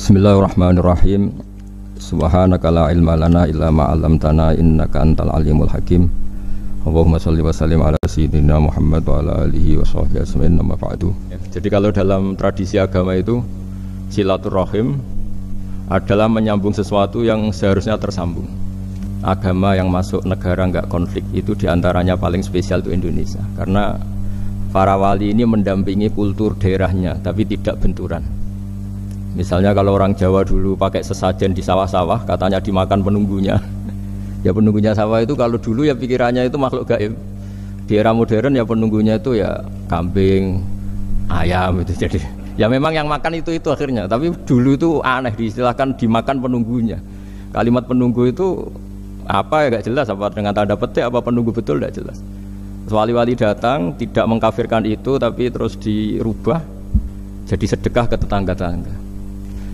Bismillahirrahmanirrahim. Subhanaka la ilma lana illa ma 'allamtana innaka antal alimul hakim. Allahumma shalli wa sallim ala sayyidina Muhammad wa ala alihi wa sahbihi ajmain. Amma ba'du. Jadi kalau dalam tradisi agama itu silaturahim adalah menyambung sesuatu yang seharusnya tersambung. Agama yang masuk negara enggak konflik itu diantaranya paling spesial itu Indonesia, karena para wali ini mendampingi kultur daerahnya tapi tidak benturan. Misalnya kalau orang Jawa dulu pakai sesajen di sawah-sawah, katanya dimakan penunggunya. Ya penunggunya sawah itu kalau dulu ya pikirannya itu makhluk gaib. Di era modern ya penunggunya itu ya kambing, ayam itu. Jadi ya memang yang makan itu akhirnya. Tapi dulu itu aneh diistilahkan dimakan penunggunya. Kalimat penunggu itu apa ya gak jelas, apa dengan tanda petik apa penunggu betul gak jelas. Wali-wali datang tidak mengkafirkan itu tapi terus dirubah jadi sedekah ke tetangga-tetangga.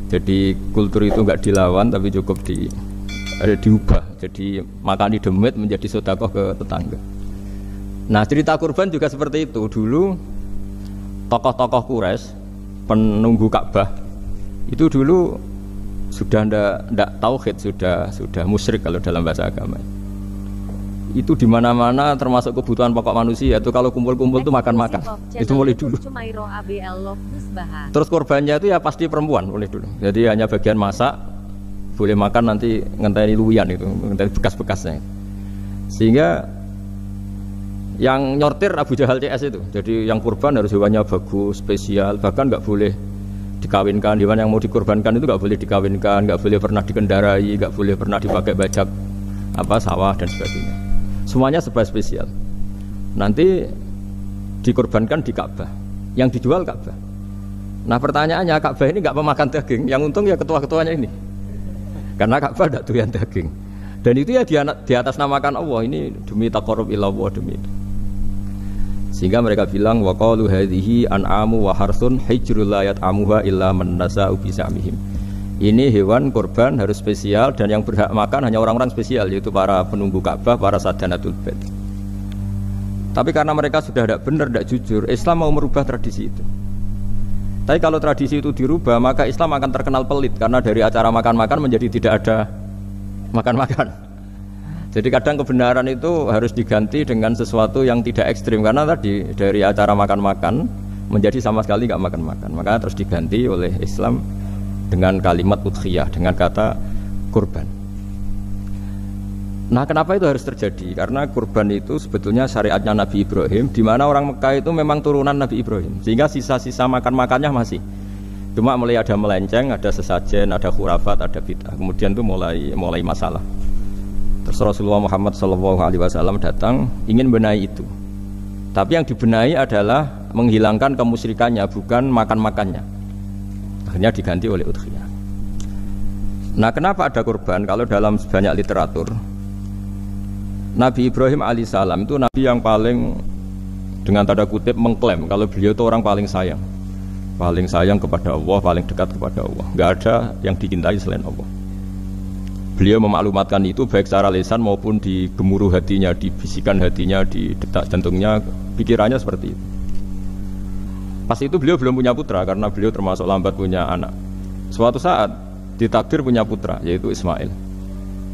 Jadi kultur itu enggak dilawan tapi cukup diubah. Jadi makan di demit menjadi sedekah ke tetangga. Nah, cerita kurban juga seperti itu. Dulu tokoh-tokoh Quraisy, penunggu Ka'bah, itu dulu sudah ndak tauhid, sudah musyrik kalau dalam bahasa agama. Itu di mana-mana termasuk kebutuhan pokok manusia itu kalau kumpul-kumpul itu makan-makan. Itu mulai dulu. Terus korbannya itu ya pasti perempuan mulai dulu. Jadi hanya bagian masak, boleh makan nanti ngenteni luwian itu, ngenteni bekas-bekasnya. Sehingga yang nyortir Abu Jahal CS itu. Jadi yang kurban harus hewannya bagus, spesial, bahkan nggak boleh dikawinkan. Hewan yang mau dikorbankan itu nggak boleh dikawinkan, nggak boleh pernah dikendarai, nggak boleh pernah dipakai bajak sawah dan sebagainya. Semuanya serba spesial. Nanti dikorbankan di Ka'bah, yang dijual Ka'bah. Nah pertanyaannya, Ka'bah ini nggak pemakan daging, yang untung ya ketua-ketuanya ini, karena Ka'bah tidak doyan daging. Dan itu ya di atas namakan Allah, ini demi taqarrub ila Allah, demi itu. Sehingga mereka bilang wa qalu hadhihi an'amu wa harsun hijrul la yat'amuha illa man nasa'u bi sa'mihim. Ini hewan kurban harus spesial dan yang berhak makan hanya orang-orang spesial, yaitu para penunggu Ka'bah, para sadanatul bait. Tapi karena mereka sudah tidak benar, tidak jujur, Islam mau merubah tradisi itu. Tapi kalau tradisi itu dirubah, maka Islam akan terkenal pelit, karena dari acara makan-makan menjadi tidak ada makan-makan. Jadi kadang kebenaran itu harus diganti dengan sesuatu yang tidak ekstrim, karena tadi dari acara makan-makan menjadi sama sekali nggak makan-makan. Makanya terus diganti oleh Islam dengan kalimat udhiyah, dengan kata kurban. Nah, kenapa itu harus terjadi? Karena kurban itu sebetulnya syariatnya Nabi Ibrahim, di mana orang Mekah itu memang turunan Nabi Ibrahim, sehingga sisa-sisa makan-makannya masih. Cuma mulai ada melenceng, ada sesajen, ada khurafat, ada bid'ah. Kemudian itu mulai masalah. Terus Rasulullah Muhammad SAW datang ingin benahi itu. Tapi yang dibenahi adalah menghilangkan kemusyrikannya, bukan makan-makannya. Akhirnya diganti oleh udhiyah. Nah, kenapa ada kurban? Kalau dalam banyak literatur, Nabi Ibrahim alaihissalam itu Nabi yang paling, dengan tanda kutip, mengklaim kalau beliau itu orang paling sayang kepada Allah, paling dekat kepada Allah. Nggak ada yang dicintai selain Allah. Beliau memaklumatkan itu baik secara lisan maupun di gemuruh hatinya, di bisikan hatinya, di detak jantungnya, pikirannya seperti itu. Pas itu beliau belum punya putra karena beliau termasuk lambat punya anak. Suatu saat ditakdir punya putra, yaitu Ismail.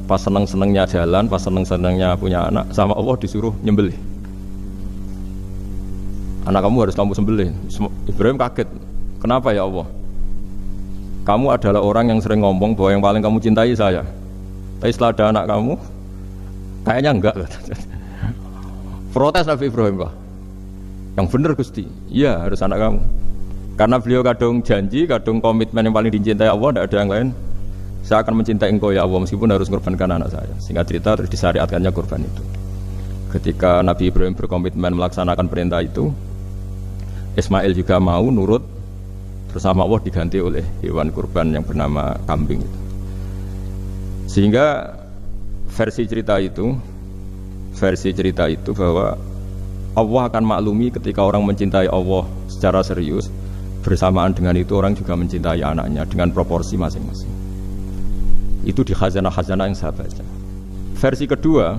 Pas seneng-senengnya jalan, pas seneng-senengnya punya anak, sama Allah disuruh nyembelih. Anak kamu harus kamu sembelih. Ibrahim kaget. Kenapa ya Allah? Kamu adalah orang yang sering ngomong bahwa yang paling kamu cintai saya. Tapi setelah ada anak kamu, kayaknya enggak. Protes Nabi Ibrahim, Pak. Yang benar Gusti, iya harus anak kamu. Karena beliau kadung janji, kadung komitmen yang paling dicintai Allah, tidak ada yang lain. Saya akan mencintai engkau ya Allah meskipun harus mengorbankan anak saya. Singkat cerita terus disyariatkannya kurban itu. Ketika Nabi Ibrahim berkomitmen melaksanakan perintah itu, Ismail juga mau nurut. Terus sama Allah diganti oleh hewan kurban yang bernama kambing itu. Sehingga versi cerita itu bahwa Allah akan maklumi ketika orang mencintai Allah secara serius, bersamaan dengan itu orang juga mencintai anaknya dengan proporsi masing-masing. Itu di khazanah-khazanah yang saya baca. Versi kedua,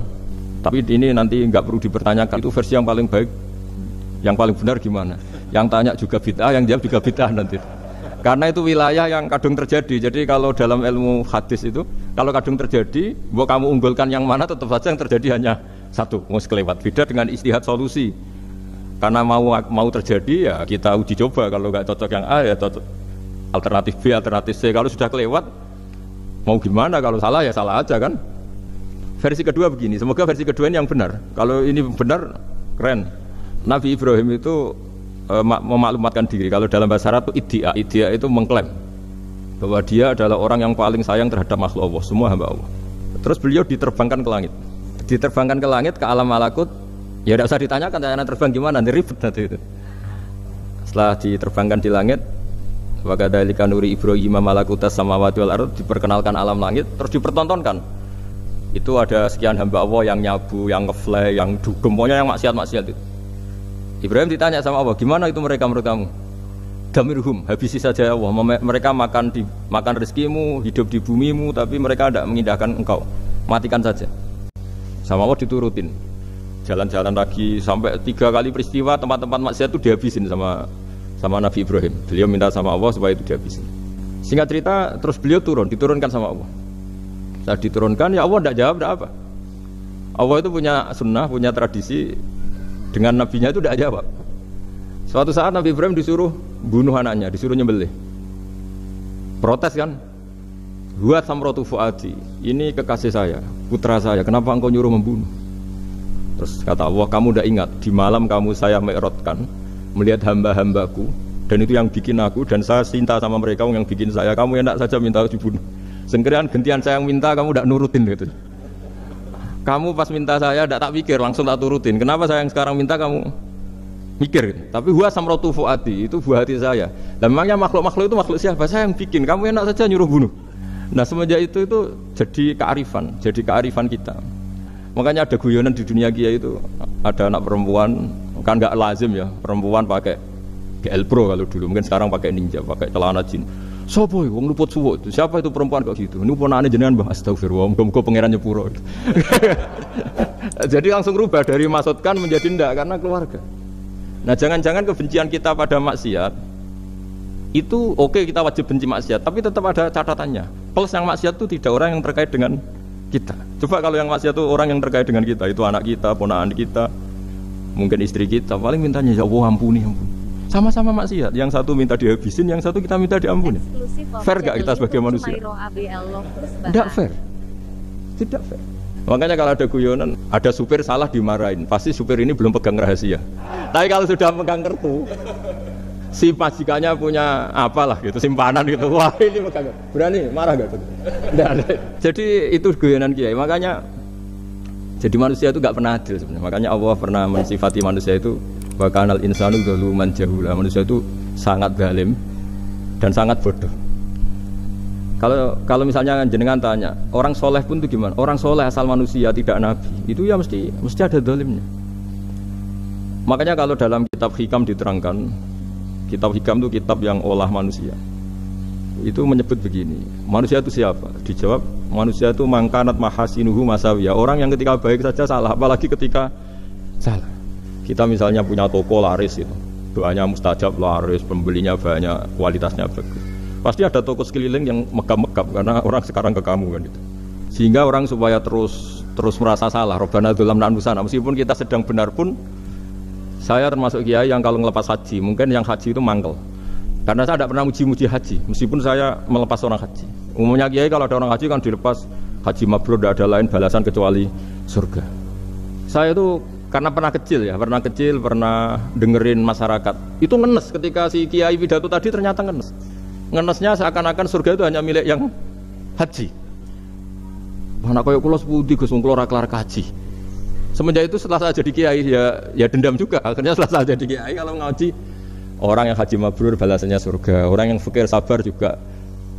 tapi ini nanti nggak perlu dipertanyakan, itu versi yang paling baik, yang paling benar gimana? Yang tanya juga bid'ah, yang jawab juga bid'ah nanti. Karena itu wilayah yang kadung terjadi. Jadi kalau dalam ilmu hadis itu, kalau kadung terjadi, mau kamu unggulkan yang mana, tetap saja yang terjadi hanya satu, mus kelewat. Beda dengan istihad solusi. Karena mau terjadi ya kita uji coba. Kalau nggak cocok yang A ya cocok alternatif B, alternatif C. Kalau sudah kelewat, mau gimana? Kalau salah ya salah aja kan. Versi kedua begini. Semoga versi kedua ini yang benar. Kalau ini benar, keren. Nabi Ibrahim itu memaklumatkan diri. Kalau dalam bahasa Arab itu iddia itu mengklaim bahwa dia adalah orang yang paling sayang terhadap makhluk Allah, semua hamba Allah. Terus beliau diterbangkan ke langit. Diterbangkan ke langit ke alam malakut. Ya tidak usah ditanyakan cara terbang gimana, ribet nanti itu. Setelah diterbangkan di langit, wa kadzalika nuri Ibrahim malakutas samawati wal ardh, diperkenalkan alam langit, terus dipertontonkan. Itu ada sekian hamba Allah yang nyabu, yang ngefly, yang dugem, pokoknya yang maksiat-maksiat itu. Ibrahim ditanya sama Allah, gimana itu mereka menurut kamu? Damirhum, habisi saja ya Allah. Mereka makan rezekimu, hidup di bumimu, tapi mereka tidak mengindahkan engkau. Matikan saja. Sama Allah diturutin. Jalan-jalan lagi sampai 3 kali peristiwa tempat-tempat maksiat itu dihabisin sama Nabi Ibrahim. Beliau minta sama Allah supaya itu dihabisin. Singkat cerita, terus beliau diturunkan sama Allah. Saat diturunkan, ya Allah tidak jawab, tidak apa. Allah itu punya sunnah, punya tradisi. Dengan nabinya itu tidak jawab. Suatu saat Nabi Ibrahim disuruh bunuh anaknya, disuruh nyembelih. Protes kan? Huwa samratu fuadi. Ini kekasih saya, putra saya. Kenapa engkau nyuruh membunuh? Terus kata Allah, kamu tidak ingat di malam kamu saya mi'rajkan melihat hamba-hambaku, dan itu yang bikin aku, dan saya cinta sama mereka yang bikin saya. Kamu enak saja minta dibunuh. Sengkirian gentian saya yang minta, kamu tidak nurutin gitu. Kamu pas minta saya tidak tak pikir, langsung tak turutin. Kenapa saya yang sekarang minta kamu mikir gitu. Tapi huwa samratu fuadi, itu buah hati saya. Dan memangnya makhluk-makhluk itu makhluk siapa? Saya yang bikin. Kamu enak saja nyuruh bunuh. Nah semenjak itu jadi kearifan kita. Makanya ada guyonan di dunia kiai itu, ada anak perempuan, kan nggak lazim ya perempuan pakai GL Pro kalau dulu, mungkin sekarang pakai Ninja, pakai celana jin. Sopo wong luput suwo itu. Siapa itu perempuan kok gitu? Ini ponakane jenengan Mbah, astagfirullah, muga-muga pangeran nyepuro. Jadi langsung rubah dari maksudkan menjadi ndak karena keluarga. Nah, jangan-jangan kebencian kita pada maksiat itu oke, kita wajib benci maksiat, tapi tetap ada catatannya. Plus yang maksiat itu tidak orang yang terkait dengan kita. Coba kalau yang maksiat itu orang yang terkait dengan kita, itu anak kita, ponakan kita, mungkin istri kita, paling mintanya ya Allah ampuni. Sama-sama maksiat, yang satu minta dihabisin, yang satu kita minta diampuni. Fair gak kita sebagai manusia? Tidak fair. Tidak fair. Makanya kalau ada guyonan, ada supir salah dimarahin, pasti supir ini belum pegang rahasia. Tapi kalau sudah pegang kartu, si majikannya punya apalah gitu, simpanan gitu, wah ini pegang, berani marah gak? Tidak ada. Jadi itu guyonan kiai. Makanya jadi manusia itu gak pernah adil sebenarnya. Makanya Allah pernah mensifati manusia itu wa kanal insanu dzaluman jahula. Manusia itu sangat zalim dan sangat bodoh. Kalau misalnya jenengan tanya, orang soleh pun itu gimana? Orang soleh asal manusia tidak nabi, itu ya mesti ada zalimnya. Makanya kalau dalam kitab Hikam diterangkan, kitab Hikam itu kitab yang olah manusia. Itu menyebut begini, manusia itu siapa? Dijawab, manusia itu mangkanat mahasinuhu masawiyah. Orang yang ketika baik saja salah, apalagi ketika salah. Kita misalnya punya toko laris itu, doanya mustajab laris, pembelinya banyak, kualitasnya bagus. Pasti ada toko sekeliling yang megap-megap karena orang sekarang ke kamu kan itu. Sehingga orang supaya terus merasa salah, Rabbana dzalamna anfusana, meskipun kita sedang benar pun. Saya termasuk kiai yang kalau ngelepas haji, mungkin yang haji itu mangkel. Karena saya tidak pernah muji-muji haji, meskipun saya melepas orang haji. Umumnya kiai kalau ada orang haji kan dilepas haji mabrur, tidak ada lain balasan kecuali surga. Saya itu karena pernah kecil, pernah dengerin masyarakat. Itu ngenes ketika si kiai pidato tadi ternyata ngenes. Ngenesnya seakan-akan surga itu hanya milik yang haji. Mana koyo kula sepudi Gus wong kula ora kelar kaji. Semenjak itu setelah saya jadi kiai ya dendam juga. Akhirnya setelah saya jadi kiai kalau ngaji orang yang haji mabrur balasannya surga, orang yang fakir sabar juga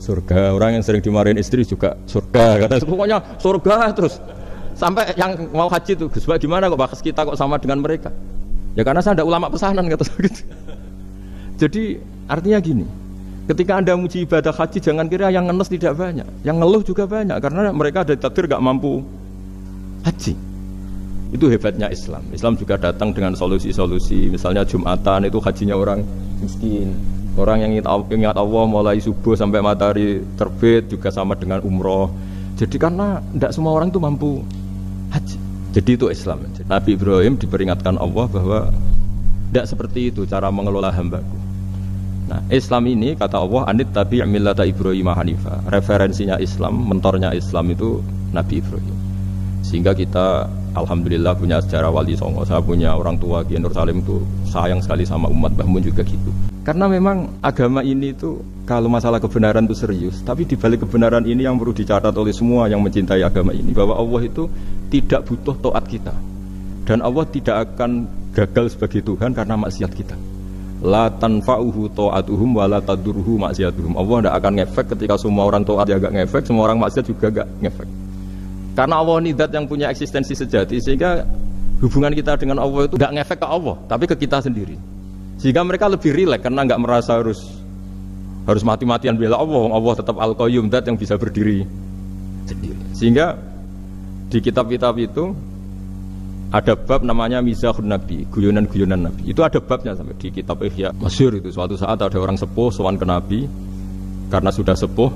surga, orang yang sering dimarahin istri juga surga. Katanya pokoknya surga terus. Sampai yang mau haji itu, Gus, gimana kok bakas kita kok sama dengan mereka? Ya karena saya ada ulama pesanan kata gitu. Jadi artinya gini, ketika Anda muji ibadah haji jangan kira yang ngenes tidak banyak, yang ngeluh juga banyak karena mereka ada takdir gak mampu haji. Itu hebatnya Islam. Islam juga datang dengan solusi-solusi. Misalnya Jumatan itu hajinya orang miskin. Orang yang ingat Allah mulai subuh sampai matahari terbit juga sama dengan umroh. Jadi karena tidak semua orang itu mampu haji. Jadi itu Islam. Nabi Ibrahim diperingatkan Allah bahwa tidak seperti itu cara mengelola hambaku. Nah, Islam ini kata Allah anit tabi' millata Ibrahim hanifa. Referensinya Islam, mentornya Islam itu Nabi Ibrahim. Sehingga kita alhamdulillah punya sejarah Wali Songo. Saya punya orang tua Kiai Nur Salim itu sayang sekali sama umat, Mbah Mun juga gitu. Karena memang agama ini itu kalau masalah kebenaran itu serius, tapi di balik kebenaran ini yang perlu dicatat oleh semua yang mencintai agama ini bahwa Allah itu tidak butuh taat kita. Dan Allah tidak akan gagal sebagai Tuhan karena maksiat kita. La tanfa'uhu ta'atuhum wa la tadurruhu maksiatuhum. Allah tidak akan ngefek ketika semua orang taat ya enggak ngefek, semua orang maksiat juga enggak ngefek. Karena Allah ini zat yang punya eksistensi sejati, sehingga hubungan kita dengan Allah itu enggak ngefek ke Allah, tapi ke kita sendiri. Sehingga mereka lebih rileks karena enggak merasa harus mati-matian bela Allah. Allah tetap Al-Qayyum, zat yang bisa berdiri sendiri. Sehingga di kitab-kitab itu ada bab namanya Mizahun Nabi, guyonan-guyonan Nabi. Itu ada babnya sampai di kitab Ihya. Masyhur itu suatu saat ada orang sepuh sowan ke Nabi. Karena sudah sepuh,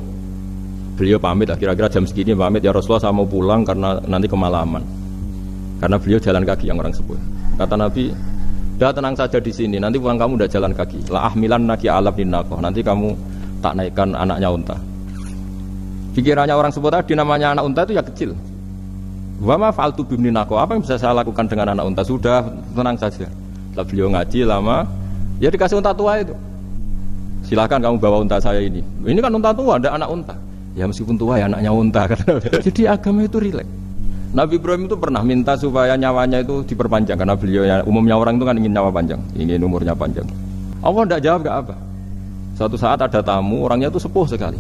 beliau pamit kira-kira jam segini pamit ya Rasulullah saya mau pulang karena nanti kemalaman. Karena beliau jalan kaki yang orang sepuh. Kata Nabi, "Dah tenang saja di sini, nanti pulang kamu udah jalan kaki. La ahmilan naki alab dinaqah. Nanti kamu tak naikkan anaknya unta." Pikirannya orang sepuh tadi namanya anak unta itu ya kecil. Wa ma fa'altu bimninaqah, apa yang bisa saya lakukan dengan anak unta? Sudah, tenang saja. Setelah beliau ngaji lama, ya dikasih unta tua itu. Silakan kamu bawa unta saya ini. Ini kan unta tua, ada anak unta. Ya meskipun tua ya anaknya unta. Jadi agama itu rileks. Nabi Ibrahim itu pernah minta supaya nyawanya itu diperpanjang karena beliau ya, umumnya orang itu kan ingin nyawa panjang, ingin umurnya panjang. Allah tidak jawab enggak apa. Suatu saat ada tamu, orangnya itu sepuh sekali.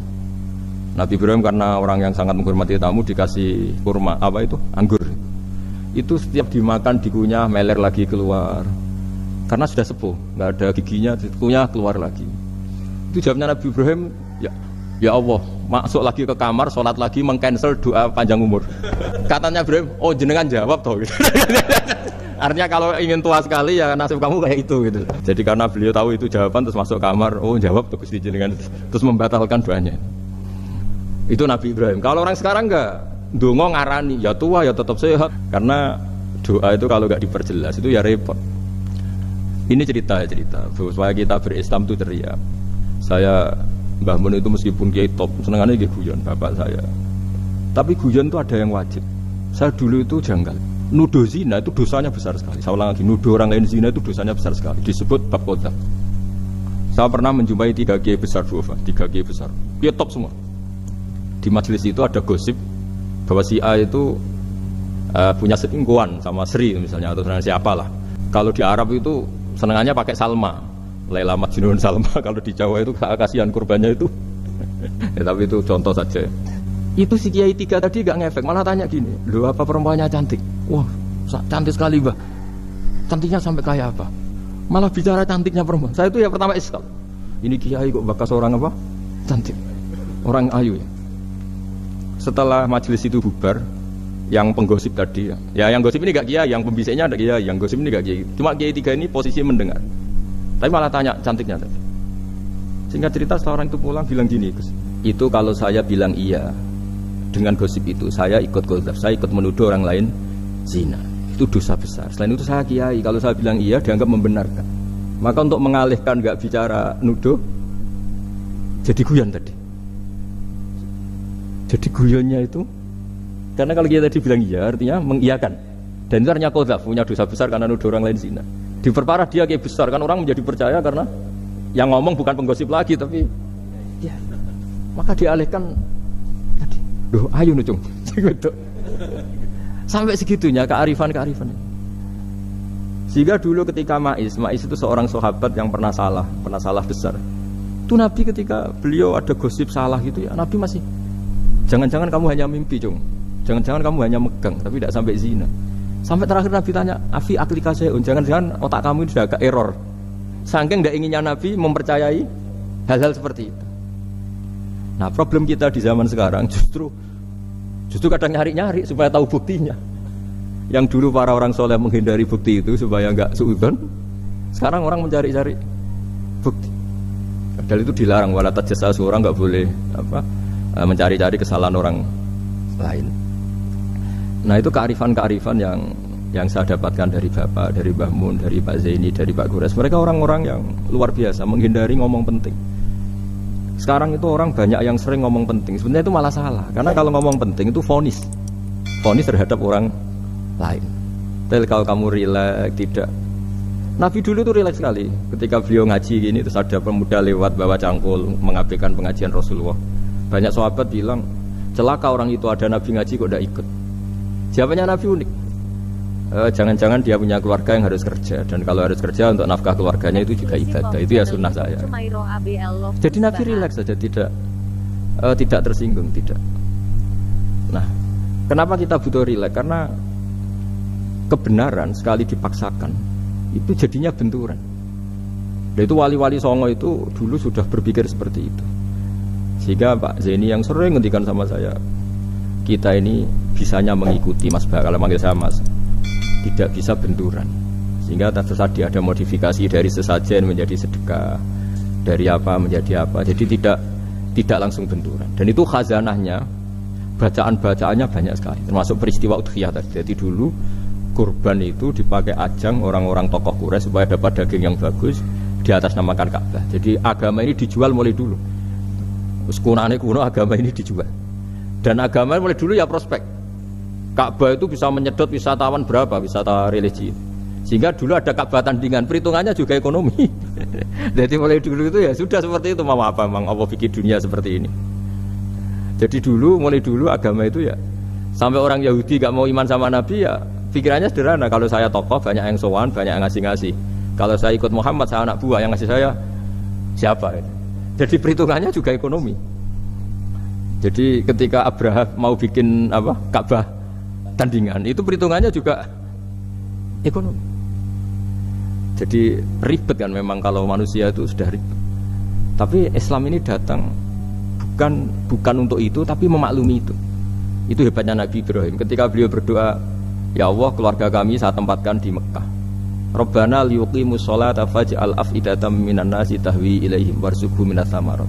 Nabi Ibrahim karena orang yang sangat menghormati tamu dikasih kurma, apa itu? Anggur. Itu setiap dimakan dikunyah meler lagi keluar. Karena sudah sepuh, nggak ada giginya, dikunyah keluar lagi. Itu jawabnya Nabi Ibrahim, ya Allah, masuk lagi ke kamar, sholat lagi, mengcancel doa panjang umur. Katanya Ibrahim, oh jenengan jawab toh. Gitu. Artinya kalau ingin tua sekali ya nasib kamu kayak itu gitu. Jadi karena beliau tahu itu jawaban terus masuk kamar, oh jawab tuh Gusti jenengan, terus membatalkan doanya. Itu Nabi Ibrahim. Kalau orang sekarang enggak, ndonga ngarani, ya tua ya tetap sehat. Karena doa itu kalau enggak diperjelas itu ya repot. Ini cerita supaya kita berislam itu ceria. Saya Mbah Mun itu meskipun kiai top, senengannya nggih guyon bapak saya. Tapi guyon itu ada yang wajib. Saya dulu itu janggal. Nuduh zina itu dosanya besar sekali. Saya ulang lagi, nuduh orang lain zina itu dosanya besar sekali. Disebut bab qadzaf. Saya pernah menjumpai 3 kiai besar dua, 3 kiai besar. Kiai top semua. Di majelis itu ada gosip bahwa si A itu punya selingkuhan sama Sri misalnya atau siapa lah. Kalau di Arab itu senengannya pakai Salma, Laila Majnun Salma. Kalau di Jawa itu kasihan kurbannya itu. Ya, tapi itu contoh saja. Itu si Kiai 3 tadi gak ngefek, malah tanya gini, loh apa perempuannya cantik? Wah cantik sekali Mbah. Cantiknya sampai kayak apa? Malah bicara cantiknya perempuan. Saya itu ya pertama iskal. Ini Kiai kok bakas orang apa? Cantik, orang ayu ya. Setelah majelis itu bubar, yang penggosip tadi ya yang gosip ini gak kiai, yang pembisiknya ada kiai, yang gosip ini gak kiai. Cuma kiai 3 ini posisi mendengar. Tapi malah tanya cantiknya tadi. Singkat cerita setelah orang itu pulang bilang gini, itu kalau saya bilang iya dengan gosip itu, saya ikut qadzaf, saya ikut menuduh orang lain zina. Itu dosa besar. Selain itu saya kiai, kalau saya bilang iya dianggap membenarkan. Maka untuk mengalihkan gak bicara nuduh, jadi guyon tadi. Jadi guyonnya itu karena kalau kita tadi bilang iya artinya mengiyakan. Dan itu artinya qadzaf, punya dosa besar karena nuduh orang lain zina. Diperparah dia kayak besar kan orang menjadi percaya karena yang ngomong bukan penggosip lagi tapi ya. Maka dialihkan tadi. Duh, ayo nucung. Sampai segitunya kearifan. Sehingga dulu ketika Ma'is itu seorang sahabat yang pernah salah besar. Itu Nabi ketika beliau ada gosip salah gitu ya, Nabi masih jangan-jangan kamu hanya mimpi, Cung. Jangan-jangan kamu hanya megang, tapi tidak sampai zina. Sampai terakhir Nabi tanya, Afi aklika sayun, jangan-jangan otak kamu itu sudah agak error. Saking tidak inginnya Nabi mempercayai hal-hal seperti itu. Nah problem kita di zaman sekarang justru kadang nyari-nyari supaya tahu buktinya. Yang dulu para orang soleh menghindari bukti itu supaya nggak suudzon. Sekarang orang mencari-cari bukti. Dan itu dilarang, wala tajassasu, orang nggak boleh mencari-cari kesalahan orang lain. Nah itu kearifan-kearifan yang saya dapatkan dari Bapak, dari Mbah Mun, dari Pak Zaini, dari Pak Gures. Mereka orang-orang yang luar biasa, menghindari ngomong penting. Sekarang itu orang banyak yang sering ngomong penting. Sebenarnya itu malah salah. Karena kalau ngomong penting itu vonis terhadap orang lain. Tapi kalau kamu rileks, tidak. Nabi dulu itu rileks sekali. Ketika beliau ngaji gini, terus ada pemuda lewat bawa cangkul mengabaikan pengajian Rasulullah. Banyak sahabat bilang, celaka orang itu, ada Nabi ngaji kok tidak ikut. Jawabannya Nabi unik. Jangan-jangan dia punya keluarga yang harus kerja, dan kalau harus kerja untuk nafkah keluarganya itu juga ibadah. Itu ya sunnah saya. Jadi Nabi rileks saja, tidak tersinggung, tidak. Nah, kenapa kita butuh rileks? Karena kebenaran sekali dipaksakan itu jadinya benturan. Dan itu wali-wali Songo itu dulu sudah berpikir seperti itu. Sehingga Pak Zaini yang sering ngendikan sama saya, kita ini bisanya mengikuti Mas Bah, kalau manggil saya Mas, tidak bisa benturan. Sehingga tadi ada modifikasi dari sesajen menjadi sedekah, dari apa menjadi apa. Jadi tidak langsung benturan. Dan itu khazanahnya, bacaan-bacaannya banyak sekali, termasuk peristiwa udhiyah tadi. Jadi dulu kurban itu dipakai ajang orang-orang tokoh Quraisy supaya dapat daging yang bagus, di atas namakan Ka'bah. Jadi agama ini dijual mulai dulu. Kuno agama ini dijual. Dan agama mulai dulu ya prospek. Ka'bah itu bisa menyedot wisatawan berapa, wisata religi. Sehingga dulu ada Ka'bah tandingan, perhitungannya juga ekonomi. Jadi mulai dulu itu ya sudah seperti itu. Mau apa memang Allah bikin dunia seperti ini. Jadi mulai dulu agama itu ya, sampai orang Yahudi gak mau iman sama Nabi ya pikirannya sederhana. Kalau saya tokoh banyak yang sowan, banyak yang ngasih-ngasih. Kalau saya ikut Muhammad, saya anak buah, yang ngasih saya siapa? Jadi perhitungannya juga ekonomi. Jadi ketika Abraham mau bikin Ka'bah tandingan, itu perhitungannya juga ekonomi. Jadi ribet kan memang kalau manusia itu sudah ribet. Tapi Islam ini datang bukan untuk itu, tapi memaklumi itu. Itu hebatnya Nabi Ibrahim. Ketika beliau berdoa, ya Allah, keluarga kami saya tempatkan di Mekah. Rabbana liyuqimus sholata faj'al af'idatam minan nasi tahwi ilaihim warzuqhum minas samarat.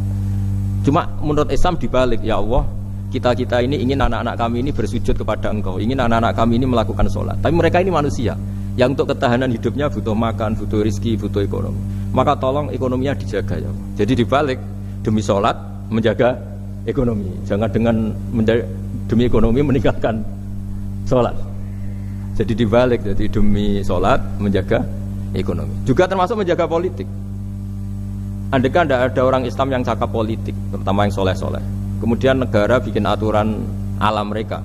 Cuma menurut Islam dibalik, ya Allah, kita ini ingin anak-anak kami ini bersujud kepada Engkau, ingin anak-anak kami ini melakukan sholat. Tapi mereka ini manusia yang untuk ketahanan hidupnya butuh makan, butuh rizki, butuh ekonomi. Maka tolong ekonominya dijaga ya Allah. Jadi dibalik, demi sholat menjaga ekonomi. Jangan dengan demi ekonomi meninggalkan sholat. Jadi dibalik, jadi demi sholat menjaga ekonomi. Juga termasuk menjaga politik. Andaikan tidak ada orang Islam yang cakap politik, terutama yang soleh-soleh, kemudian negara bikin aturan ala mereka,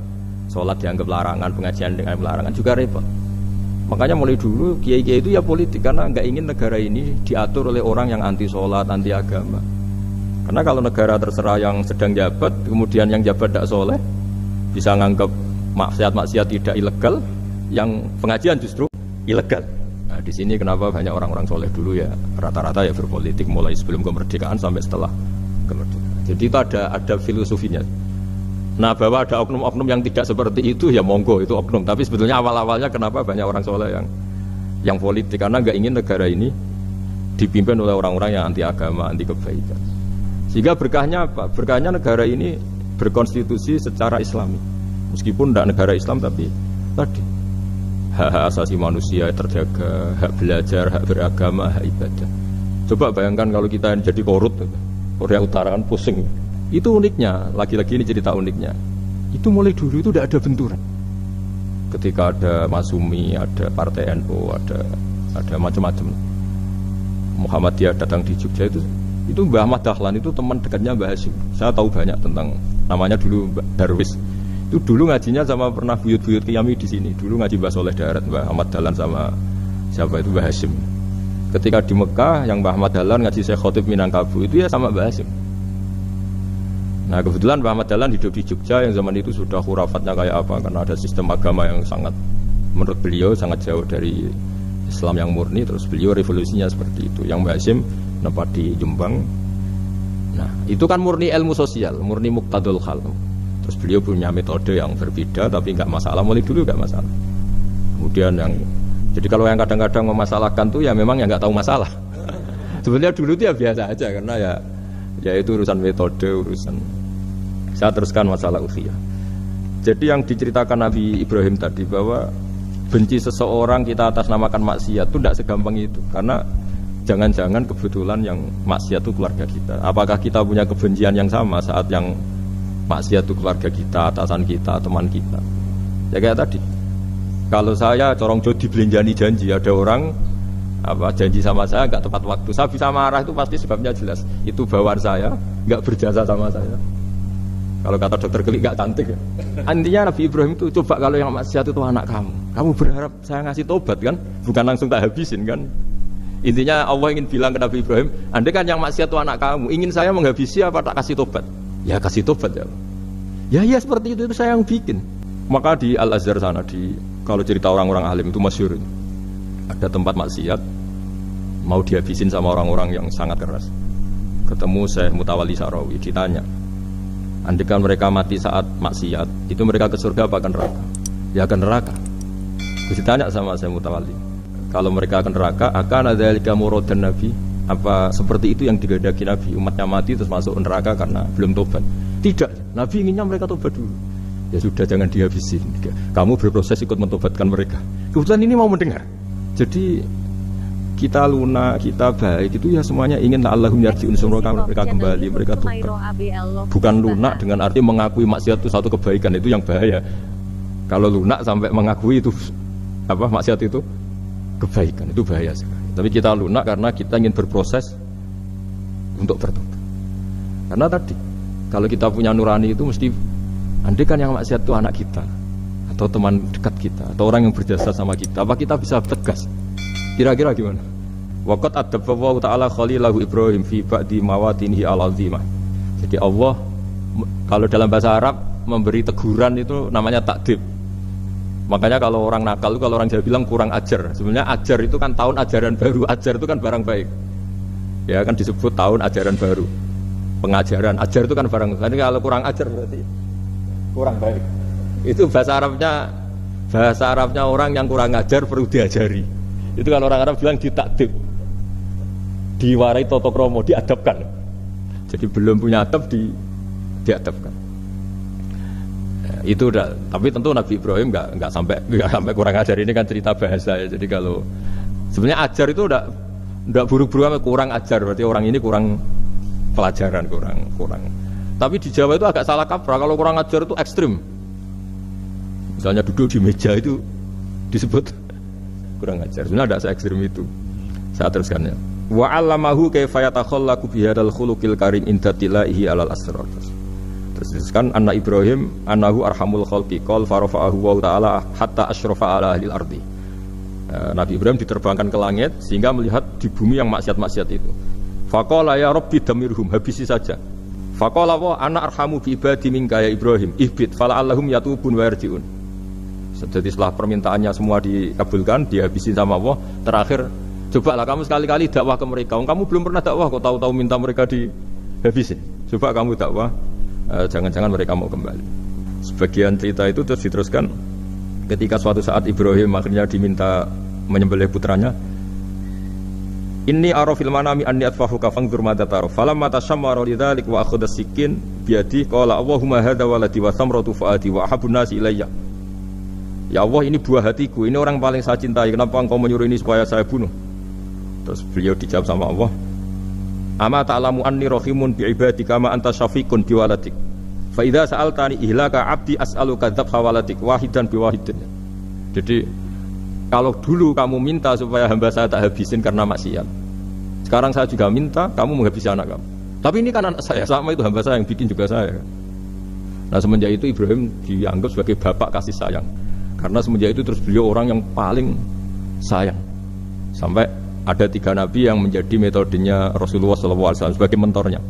sholat dianggap larangan, pengajian dengan larangan, juga repot. Makanya mulai dulu kiai-kiai itu ya politik, karena nggak ingin negara ini diatur oleh orang yang anti sholat, anti agama. Karena kalau negara terserah yang sedang jabat, kemudian yang jabat tidak soleh, bisa nganggap maksiat-maksiat tidak ilegal, yang pengajian justru ilegal. Nah, di sini kenapa banyak orang-orang soleh dulu ya rata-rata ya berpolitik mulai sebelum kemerdekaan sampai setelah kemerdekaan. Jadi itu ada filosofinya. Nah, bahwa ada oknum-oknum yang tidak seperti itu ya monggo, itu oknum. Tapi sebetulnya awal-awalnya kenapa banyak orang soleh yang politik, karena nggak ingin negara ini dipimpin oleh orang-orang yang anti agama, anti kebaikan. Sehingga berkahnya apa? Berkahnya negara ini berkonstitusi secara Islami. Meskipun tidak negara Islam, tapi tadi hak-hak asasi manusia terjaga, hak belajar, hak beragama, hak ibadah. Coba bayangkan kalau kita jadi korut, Korea Utara kan pusing. Itu uniknya, lagi-lagi ini cerita uniknya. Itu mulai dulu itu tidak ada benturan. Ketika ada Masumi, ada Partai NU, ada macam-macam. Muhammadiyah datang di Jogja itu Mbah Ahmad Dahlan itu teman dekatnya Mbah Hasyim. Saya tahu banyak tentang, namanya dulu Mbak Darwis. Itu dulu ngajinya sama pernah buyut-buyut Qiyami di sini. Dulu ngaji Mbah Soleh Darat, Mbah Ahmad Dahlan sama siapa itu Mbah Hasyim. Ketika di Mekah yang Mbah Ahmad Dahlan ngaji Syekh Khotib Minangkabau itu ya sama Mbah Hasyim. Nah kebetulan Mbah Ahmad Dahlan hidup di Jogja yang zaman itu sudah khurafatnya kayak apa, karena ada sistem agama yang sangat, menurut beliau sangat jauh dari Islam yang murni. Terus beliau revolusinya seperti itu. Yang Mbah Hasyim nempat di Jombang. Nah itu kan murni ilmu sosial, murni muqtadul hal. Terus beliau punya metode yang berbeda, tapi nggak masalah, mulai dulu nggak masalah. Kemudian jadi kalau yang kadang-kadang memasalahkan tuh ya memang yang nggak tahu masalah. Sebenarnya dulu itu ya biasa aja karena ya itu urusan metode, urusan. Saya teruskan masalah ukhiyah. Jadi yang diceritakan Nabi Ibrahim tadi bahwa benci seseorang kita atas namakan maksiat itu tidak segampang itu. Karena jangan-jangan kebetulan yang maksiat itu keluarga kita. Apakah kita punya kebencian yang sama saat yang maksiat itu keluarga kita, atasan kita, teman kita? Ya kayak tadi. Kalau saya corong jodi belenjani janji, ada orang janji sama saya nggak tepat waktu, saya bisa marah, itu pasti sebabnya jelas. Itu bawaan saya, nggak berjasa sama saya. Kalau kata dokter Klik nggak cantik ya. Intinya Nabi Ibrahim itu coba kalau yang maksiat itu anak kamu berharap saya ngasih tobat kan, bukan langsung tak habisin kan. Intinya Allah ingin bilang ke Nabi Ibrahim, andai kan yang maksiat itu anak kamu, ingin saya menghabisi apa tak kasih tobat? Ya kasih tobat ya. Ya seperti itu saya yang bikin. Maka di Al-Azhar sana, kalau cerita orang-orang alim itu masyhur. Ada tempat maksiat mau dihabisin sama orang-orang yang sangat keras. Ketemu Syekh Mutawalli Sa'rawi, ditanya, andai kan mereka mati saat maksiat, itu mereka ke surga apa ke neraka? Ya ke neraka. Terus ditanya sama Syekh Mutawalli, kalau mereka ke neraka, akan ada dzalika muradan Nabi? Apa seperti itu yang digandaki Nabi, umatnya mati terus masuk neraka karena belum tobat? Tidak, Nabi inginnya mereka tobat dulu. Ya sudah, jangan dihabisin. Kamu berproses ikut mentobatkan mereka. Kebetulan ini mau mendengar. Jadi kita lunak, kita baik itu ya semuanya ingin Allahum yarji'un, semoga mereka kembali, mereka tobat. Bukan lunak dengan arti mengakui maksiat itu satu kebaikan, itu yang bahaya. Kalau lunak sampai mengakui itu maksiat itu kebaikan, itu bahaya sekali. Tapi kita lunak karena kita ingin berproses untuk bertobat. Karena tadi kalau kita punya nurani itu mesti, andai kan yang maksiat itu anak kita atau teman dekat kita atau orang yang berjasa sama kita, apa kita bisa tegas? Kira-kira gimana? Waqad adabbahu ta'ala khalilahu Ibrahim fi ba'di mawatinihi al-azimah. Jadi Allah kalau dalam bahasa Arab memberi teguran itu namanya takdib. Makanya kalau orang nakal itu, kalau orang Jawa bilang kurang ajar. Sebenarnya ajar itu kan tahun ajaran baru. Ajar itu kan barang baik. Ya kan disebut tahun ajaran baru. Pengajaran, ajar itu kan barang. Jadi kalau kurang ajar berarti kurang baik. Itu bahasa Arabnya orang yang kurang ajar perlu diajari. Itu kalau orang Arab bilang ditakdib, diwarai toto kromo, diadabkan. Jadi belum punya adab diadabkan. Itu udah. Tapi tentu Nabi Ibrahim nggak sampai kurang ajar. Ini kan cerita bahasa ya. Jadi kalau sebenarnya ajar itu udah buruk-buruk, kurang ajar berarti orang ini kurang pelajaran, kurang. Tapi di Jawa itu agak salah kaprah. Kalau kurang ajar itu ekstrim. Misalnya duduk di meja itu disebut kurang ajar. Sebenarnya tidak se-ekstrim itu. Saya teruskan ya. Wa 'allamahu kaifa yatakhallaqu bi hadzal khuluqil karim inda tilaihi 'alal asrar. Teruskan anak Ibrahim anahu arhamul khalqi qol farafa'ahu wa ta'ala hatta asyrafa 'ala ahlil ardi. Nabi Ibrahim diterbangkan ke langit sehingga melihat di bumi yang maksiat-maksiat itu. Faqala ya rabbi damirhum, habisi saja. Faqala wa ana arhamu bi ibadi minka ya Ibrahim ihbit fala'allahum yatubun wa yarji'un. Jadi setelah permintaannya semua dikabulkan, dihabisin sama Allah. Terakhir, cobalah kamu sekali-kali dakwah ke mereka. Kamu belum pernah dakwah, kok tahu-tahu minta mereka dihabisin. Coba kamu dakwah, jangan-jangan mereka mau kembali. Sebagian cerita itu terus diteruskan ketika suatu saat Ibrahim akhirnya diminta menyembelih putranya. Inni arafil manami anni atfahuka fangzur madza tara. Falamma tashammara lidzalik wa akhadha sikin biyadi qala Allahumma hadza waladi wa thamratu fuadi wa ahabun nasi ilayya. Ya Allah, ini buah hatiku, ini orang paling saya cintai, kenapa engkau menyuruh ini supaya saya bunuh? Terus beliau dijawab sama Allah, ama ta'lamu anni rahimun bi'ibadika ma anta syafiqun biwaladik fa idza sa'altani ihlaka 'abdi as'aluka dzabha waladik wahidan biwahidin. Jadi kalau dulu kamu minta supaya hamba saya tak habisin karena maksiat, sekarang saya juga minta kamu menghabisi anak kamu. Tapi ini kan anak saya, sama itu hamba saya yang bikin juga saya. Nah semenjak itu Ibrahim dianggap sebagai bapak kasih sayang. Karena semenjak itu terus beliau orang yang paling sayang. Sampai ada 3 nabi yang menjadi metodenya Rasulullah SAW sebagai mentornya.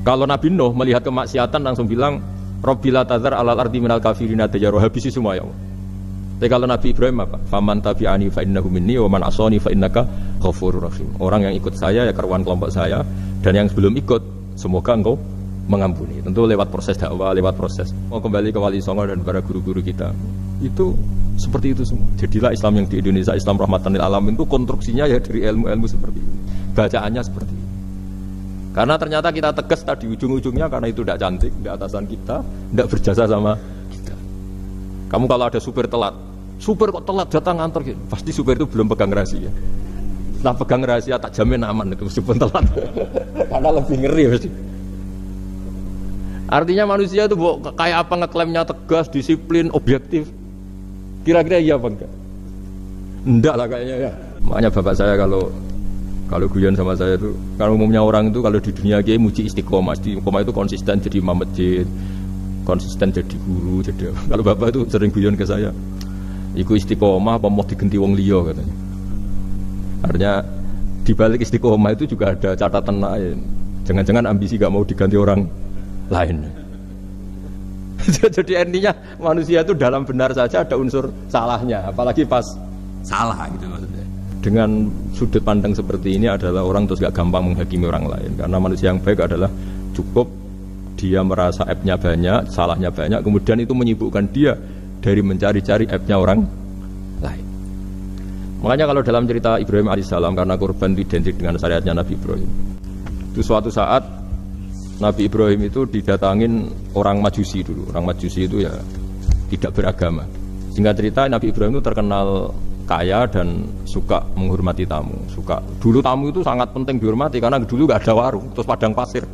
Kalau Nabi Nuh melihat kemaksiatan langsung bilang, Rabbila tazar alal ardi minal kafirina dajaru, habisi semua ya Allah. Tapi kalau Nabi Ibrahim apa? Faman tabi'ani fa innahu minni wa man asani fa innaka ghafurur rahim. Orang yang ikut saya ya karuan kelompok saya, dan yang sebelum ikut semoga engkau mengampuni. Tentu lewat proses dakwah, lewat proses. Mau kembali ke Wali Songo dan para guru-guru kita. Itu seperti itu semua. Jadilah Islam yang di Indonesia, Islam rahmatan lil alamin itu konstruksinya ya dari ilmu-ilmu seperti ini. bacaannya seperti itu. Karena ternyata kita tegas tadi ujung-ujungnya karena itu tidak cantik, tidak atasan kita, tidak berjasa sama kita. Kamu kalau ada supir telat, supir kok telat datang ngantor gitu, pasti supir itu belum pegang rahasia. Nah pegang rahasia tak jamin aman itu meskipun telat. Karena lebih ngeri pasti. Artinya manusia itu kayak apa ngeklaimnya tegas, disiplin, objektif. Kira-kira iya apa enggak? Enggak lah kayaknya ya. Makanya bapak saya kalau guyon sama saya itu, kalau umumnya orang itu kalau di dunia kiai muji istiqomah. Istiqomah itu konsisten jadi imam masjid, konsisten jadi guru, jadi kalau bapak itu sering guyon ke saya, iku istiqomah apa mau diganti wong liya katanya. Artinya di balik istiqomah itu juga ada catatan lain. Jangan-jangan ambisi gak mau diganti orang lain. Jadi intinya manusia itu dalam benar saja ada unsur salahnya, apalagi pas salah gitu maksudnya. Dengan sudut pandang seperti ini adalah orang terus gak gampang menghakimi orang lain. Karena manusia yang baik adalah cukup dia merasa aibnya banyak, salahnya banyak, kemudian itu menyibukkan dia dari mencari-cari aibnya orang lain. Makanya kalau dalam cerita Ibrahim alaihissalam, karena korban identik dengan syariatnya Nabi Ibrahim, itu suatu saat Nabi Ibrahim itu didatangin orang Majusi dulu. Orang Majusi itu ya tidak beragama. Singkat cerita Nabi Ibrahim itu terkenal kaya dan suka menghormati tamu. Dulu tamu itu sangat penting dihormati karena dulu gak ada warung, terus padang pasir.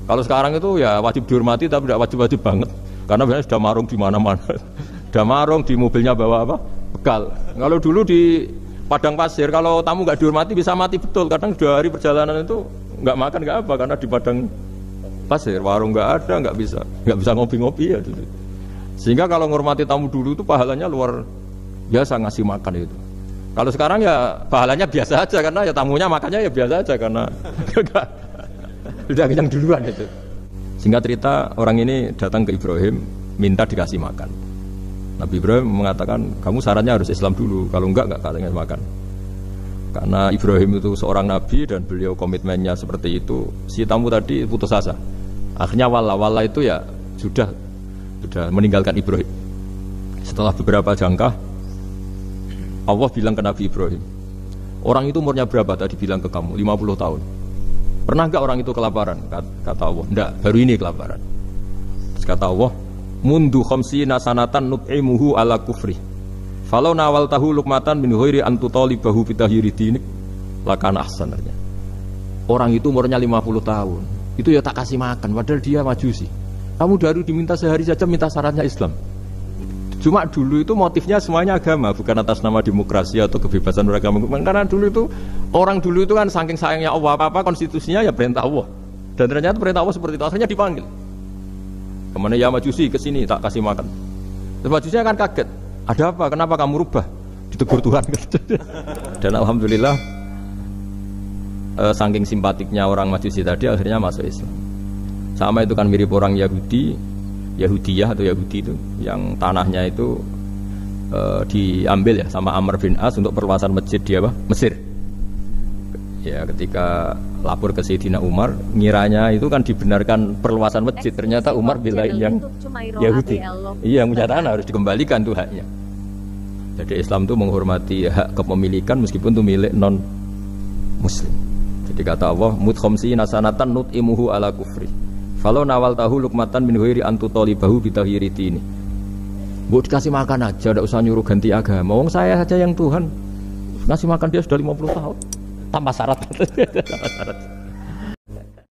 Kalau sekarang itu ya wajib dihormati tapi tidak wajib-wajib banget. Karena biasanya sudah marung di mana-mana. Sudah marung di mobilnya bawa apa? Bekal. Kalau dulu di padang pasir kalau tamu gak dihormati bisa mati betul. Kadang 2 hari perjalanan itu nggak makan nggak apa karena di padang pasir warung nggak ada, nggak bisa ngopi-ngopi ya dulu. Sehingga kalau menghormati tamu dulu itu pahalanya luar biasa ngasih makan itu. Kalau sekarang ya pahalanya biasa aja karena ya tamunya makannya ya biasa aja karena udah kenyang duluan itu. Singkat cerita orang ini datang ke Ibrahim minta dikasih makan. Nabi Ibrahim mengatakan kamu syaratnya harus Islam dulu, kalau enggak kasih makan. Karena Ibrahim itu seorang nabi dan beliau komitmennya seperti itu, si tamu tadi putus asa. Akhirnya wala itu ya sudah meninggalkan Ibrahim. Setelah beberapa jangkah Allah bilang ke Nabi Ibrahim, orang itu umurnya berapa tadi bilang ke kamu? 50 tahun. Pernah enggak orang itu kelaparan? Kata Allah, enggak, baru ini kelaparan. Terus kata Allah, mundu khamsina sanatan nut'imuhu ala kufri. Falau nawal tahu lukmatan min ghairi an tutalibahu bi tahyiri dinik lakana ahsanarnya. Orang itu umurnya 50 tahun. Itu ya tak kasih makan padahal dia Majusi. Kamu baru diminta sehari saja minta syaratnya Islam. Cuma dulu itu motifnya semuanya agama, bukan atas nama demokrasi atau kebebasan beragama. Karena dulu itu orang dulu itu kan saking sayangnya Allah, apa konstitusinya ya perintah Allah. Dan ternyata perintah Allah seperti itu, akhirnya dipanggil. Kemana ya Majusi ke sini tak kasih makan. Terus Majusinya kan kaget. Ada apa? Kenapa kamu rubah? Ditegur Tuhan. Dan alhamdulillah saking simpatiknya orang Majusi tadi akhirnya masuk Islam. Sama itu kan mirip orang Yahudiyah atau Yahudi itu yang tanahnya itu diambil ya sama Amr bin As untuk perluasan masjid di Mesir. Ya ketika lapor ke Sayyidina Umar, ngiranya itu kan dibenarkan perluasan masjid, ternyata Umar bilang yang Yahudi. Iya, yang punya tanah harus dikembalikan tuh haknya. Jadi Islam itu menghormati hak kepemilikan meskipun itu milik non muslim. Jadi kata Allah, mut khamsina sanatan nut'imuhu ala kufri. Falau nawal tahu lukmatan min ghairi an tutalibahu bi tahyiri dini. Mbok dikasih makan aja, enggak usah nyuruh ganti agama. Wong saya saja yang Tuhan ngasih makan dia sudah 50 tahun. Tanpa syarat.